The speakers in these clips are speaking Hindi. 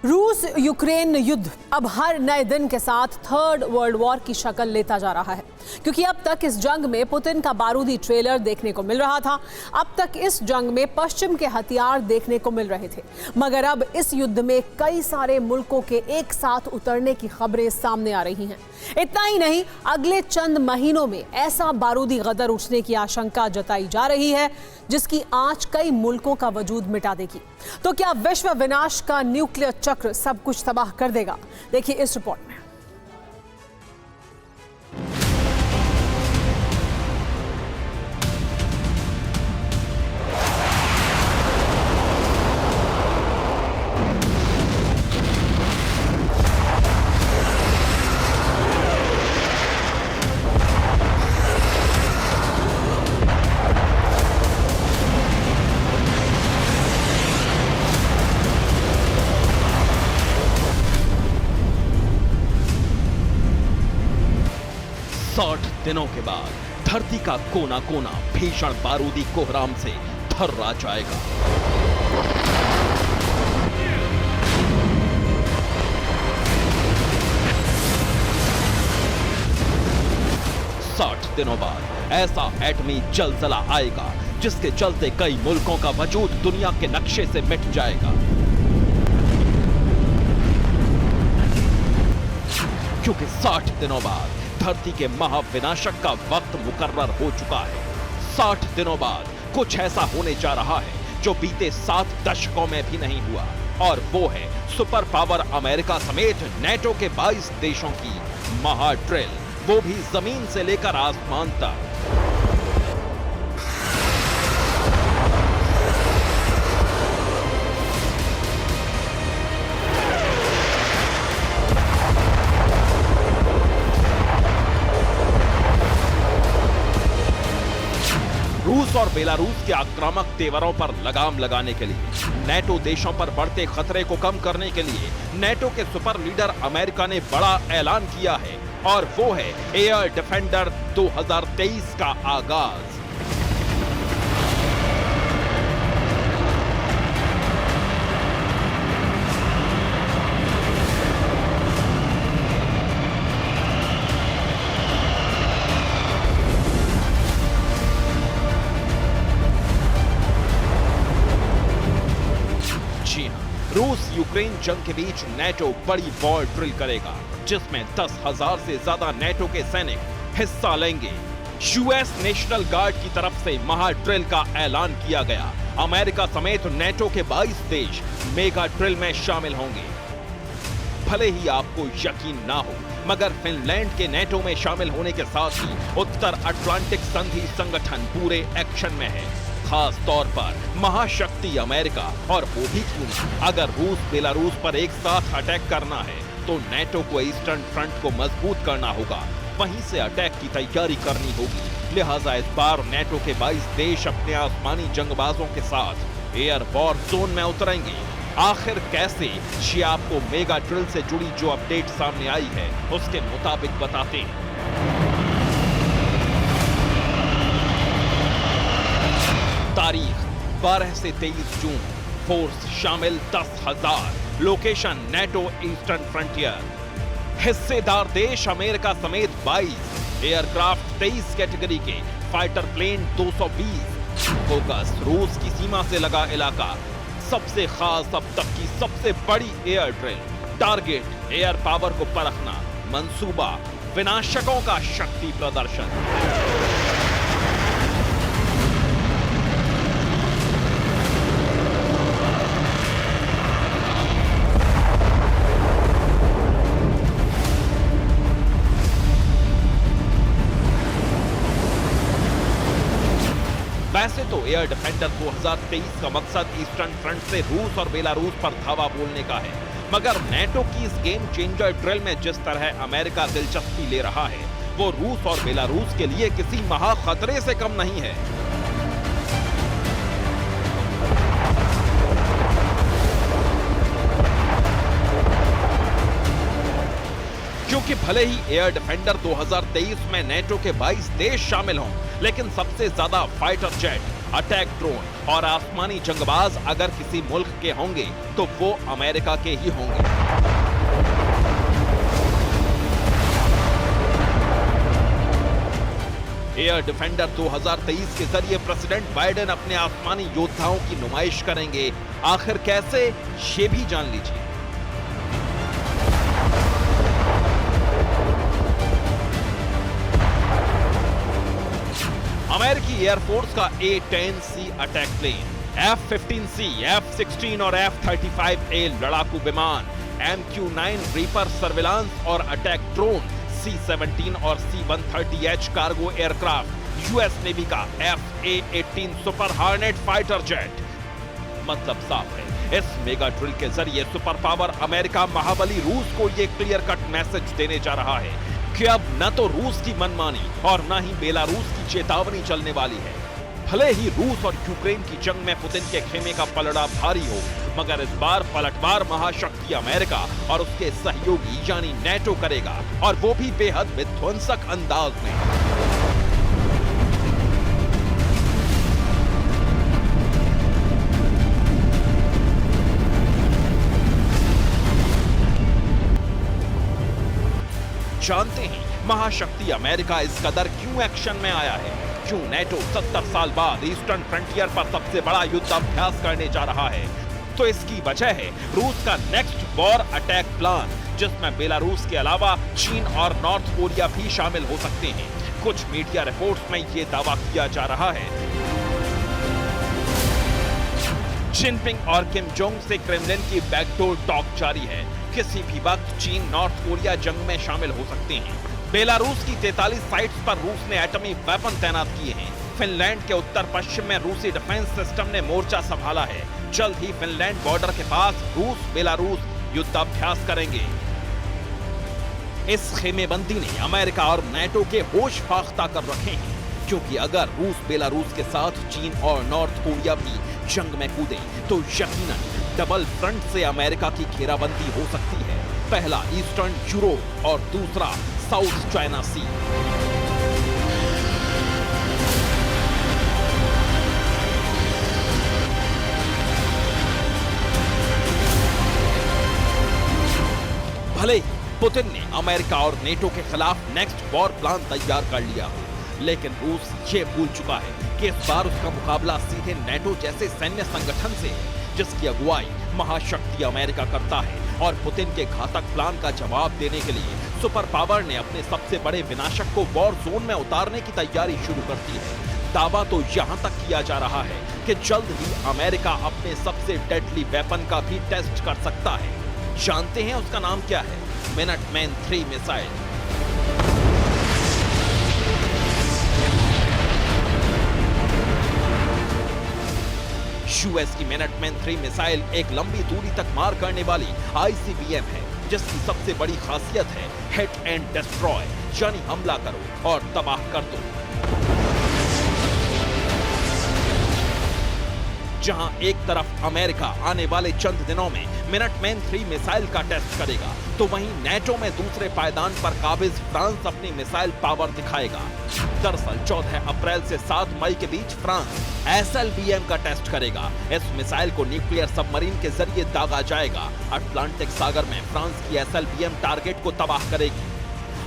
रूस यूक्रेन युद्ध अब हर नए दिन के साथ थर्ड वर्ल्ड वॉर की शक्ल लेता जा रहा है, क्योंकि अब तक इस जंग में पुतिन का बारूदी ट्रेलर देखने को मिल रहा था। अब तक इस जंग में पश्चिम के हथियार देखने को मिल रहे थे, मगर अब इस युद्ध में कई सारे मुल्कों के एक साथ उतरने की खबरें सामने आ रही हैं। इतना ही नहीं, अगले चंद महीनों में ऐसा बारूदी गदर उठने की आशंका जताई जा रही है जिसकी आंच कई मुल्कों का वजूद मिटा देगी। तो क्या विश्व विनाश का न्यूक्लियर चक्र सब कुछ तबाह कर देगा? देखिए इस रिपोर्ट में। दिनों के बाद धरती का कोना कोना भीषण बारूदी कोहराम से थर्रा जाएगा। 60 दिनों बाद ऐसा एटमी जलजला आएगा जिसके चलते कई मुल्कों का वजूद दुनिया के नक्शे से मिट जाएगा, क्योंकि 60 दिनों बाद धरती के महाविनाशक का वक्त मुकर्रर हो चुका है। 60 दिनों बाद कुछ ऐसा होने जा रहा है जो बीते 7 दशकों में भी नहीं हुआ, और वो है सुपर पावर अमेरिका समेत नेटो के 22 देशों की महा ड्रिल, वो भी जमीन से लेकर आसमान तक। रूस और बेलारूस के आक्रामक तेवरों पर लगाम लगाने के लिए, नेटो देशों पर बढ़ते खतरे को कम करने के लिए नेटो के सुपर लीडर अमेरिका ने बड़ा ऐलान किया है, और वो है एयर डिफेंडर 2023 का आगाज। रूस यूक्रेन जंग के बीच नेटो बड़ी वॉर ड्रिल करेगा, जिसमें 10,000 से ज्यादा नेटो के सैनिक हिस्सा लेंगे। यूएस नेशनल गार्ड की तरफ से महा ड्रिल का ऐलान किया गया। अमेरिका समेत नेटो के 22 देश मेगा ड्रिल में शामिल होंगे। भले ही आपको यकीन ना हो, मगर फिनलैंड के नेटो में शामिल होने के साथ ही उत्तर अटलांटिक संधि संगठन पूरे एक्शन में है, खास तौर पर महाशक्ति अमेरिका। और वो भी क्यों, अगर रूस बेलारूस पर एक साथ अटैक करना है तो नेटो को ईस्टर्न फ्रंट को मजबूत करना होगा, वहीं से अटैक की तैयारी करनी होगी। लिहाजा इस बार नेटो के 22 देश अपने आसमानी जंगबाजों के साथ एयर वॉर जोन में उतरेंगे। आखिर कैसे, ये आपको मेगा ड्रिल से जुड़ी जो अपडेट सामने आई है उसके मुताबिक बताते हैं। तारीख 12 से 23 जून, फोर्स शामिल 10,000, लोकेशन नेटो ईस्टर्न फ्रंटियर, हिस्सेदार देश अमेरिका समेत 22, एयरक्राफ्ट 23 कैटेगरी के, फाइटर प्लेन 220, फोकस रूस की सीमा से लगा इलाका, सबसे खास अब तक की सबसे बड़ी air drill, target air power को परखना, मंसूबा विनाशकों का शक्ति प्रदर्शन। वैसे तो एयर डिफेंडर 2023 का मकसद ईस्टर्न फ्रंट से रूस और बेलारूस पर धावा बोलने का है, मगर नेटो की इस गेम चेंजर ड्रिल में जिस तरह अमेरिका दिलचस्पी ले रहा है, वो रूस और बेलारूस के लिए किसी महा खतरे से कम नहीं है। क्योंकि भले ही एयर डिफेंडर 2023 में नेटो के 22 देश शामिल हों, लेकिन सबसे ज्यादा फाइटर जेट अटैक ड्रोन और आसमानी जंगबाज अगर किसी मुल्क के होंगे तो वो अमेरिका के ही होंगे। एयर डिफेंडर 2023 के जरिए प्रेसिडेंट बाइडेन अपने आसमानी योद्धाओं की नुमाइश करेंगे। आखिर कैसे, ये भी जान लीजिए। अमेरिकी एयरफोर्स का A-10C attack plane, F-15C, F-16 और F-35A लड़ाकू विमान, MQ-9 रीपर सर्विलांस और अटैक ड्रोन, C-17 और C-130H cargo aircraft, US navy का F-A-18 सुपर हार्नेट फाइटर जेट। मतलब साफ है, इस मेगा ड्रिल के जरिए सुपर पावर अमेरिका महाबली रूस को यह क्लियर कट मैसेज देने जा रहा है कि अब न तो रूस की मनमानी और न ही बेलारूस की चेतावनी चलने वाली है। भले ही रूस और यूक्रेन की जंग में पुतिन के खेमे का पलड़ा भारी हो, मगर इस बार पलटवार महाशक्ति अमेरिका और उसके सहयोगी यानी नेटो करेगा, और वो भी बेहद विध्वंसक अंदाज में। जानते हैं महाशक्ति अमेरिका इस कदर क्यों एक्शन में आया है, क्यों नेटो 70 साल बाद ईस्टर्न फ्रंटियर पर सबसे बड़ा युद्ध अभ्यास करने जा रहा है। तो इसकी वजह है रूस का नेक्स्ट वॉर अटैक प्लान, जिसमें बेलारूस के अलावा चीन और नॉर्थ कोरिया भी शामिल हो सकते हैं। कुछ मीडिया रिपोर्ट्स में यह दावा किया जा रहा है जिनपिंग और किम जोंग से क्रेमलिन की बैकडोर टॉक जारी है। किसी भी वक्त चीन नॉर्थ कोरिया जंग में शामिल हो सकते हैं। बेलारूस की 43 साइट्स पर रूस ने एटमी वेपन तैनात किए हैं। फिनलैंड के उत्तर पश्चिम में रूसी डिफेंस सिस्टम ने मोर्चा संभाला है। जल्द ही फिनलैंड बॉर्डर के पास रूस बेलारूस युद्धाभ्यास करेंगे। इस खेमेबंदी ने अमेरिका और नेटो के होश फाख्ता कर रखे हैं, क्योंकि अगर रूस बेलारूस के साथ चीन और नॉर्थ कोरिया भी जंग में कूदे तो यकीनन डबल फ्रंट से अमेरिका की घेराबंदी हो सकती है। पहला ईस्टर्न यूरोप और दूसरा साउथ चाइना सी। भले ही पुतिन ने अमेरिका और नेटो के खिलाफ नेक्स्ट वॉर प्लान तैयार कर लिया हो, लेकिन रूस ये भूल चुका है कि इस बार उसका मुकाबला सीधे नेटो जैसे सैन्य संगठन से है, जिसकी अगुवाई महाशक्ति अमेरिका करता है। और पुतिन के घातक प्लान का जवाब देने के लिए सुपर पावर ने अपने सबसे बड़े विनाशक को वॉर जोन में उतारने की तैयारी शुरू कर दी है। दावा तो यहां तक किया जा रहा है कि जल्द ही अमेरिका अपने सबसे डेडली वेपन का भी टेस्ट कर सकता है। जानते हैं उसका नाम क्या है? Minuteman 3 missile. यूएस की मिनटमैन 3 मिसाइल एक लंबी दूरी तक मार करने वाली ICBM है, जिसकी सबसे बड़ी खासियत है हिट एंड डिस्ट्रॉय, यानी हमला करो और तबाह कर दो। जहां एक तरफ अमेरिका आने वाले चंद दिनों में मिनटमैन 3 मिसाइल का टेस्ट करेगा, तो वहीं नेटो में दूसरे पायदान पर काबिज फ्रांस अपनी मिसाइल पावर दिखाएगा। दरअसल 14 अप्रैल से 7 मई के बीच फ्रांस SLBM का टेस्ट करेगा। इस मिसाइल को न्यूक्लियर सबमरीन के जरिए दागा जाएगा। अटलांटिक सागर में फ्रांस की SLBM टारगेट को तबाह करेगी।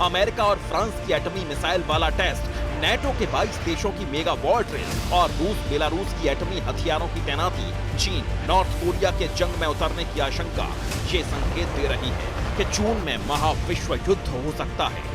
अमेरिका और फ्रांस की एटमी मिसाइल वाला टेस्ट, नेटो के 22 देशों की मेगा वॉर ड्रिल और रूस बेलारूस की एटमी हथियारों की तैनाती, चीन नॉर्थ कोरिया के जंग में उतरने की आशंका ये संकेत दे रही है कि जून में महाविश्व युद्ध हो सकता है।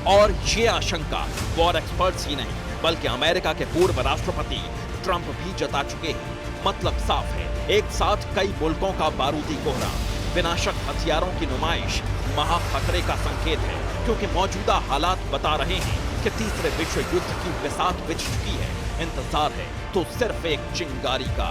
और ये आशंका वॉर एक्सपर्ट्स ही नहीं बल्कि अमेरिका के पूर्व राष्ट्रपति ट्रंप भी जता चुके हैं। मतलब साफ है, एक साथ कई मुल्कों का बारूदी कोहरा, विनाशक हथियारों की नुमाइश महा खतरे का संकेत है, क्योंकि मौजूदा हालात बता रहे हैं कि तीसरे विश्व युद्ध की बिसात बिछ चुकी है। इंतजार है तो सिर्फ एक चिंगारी का।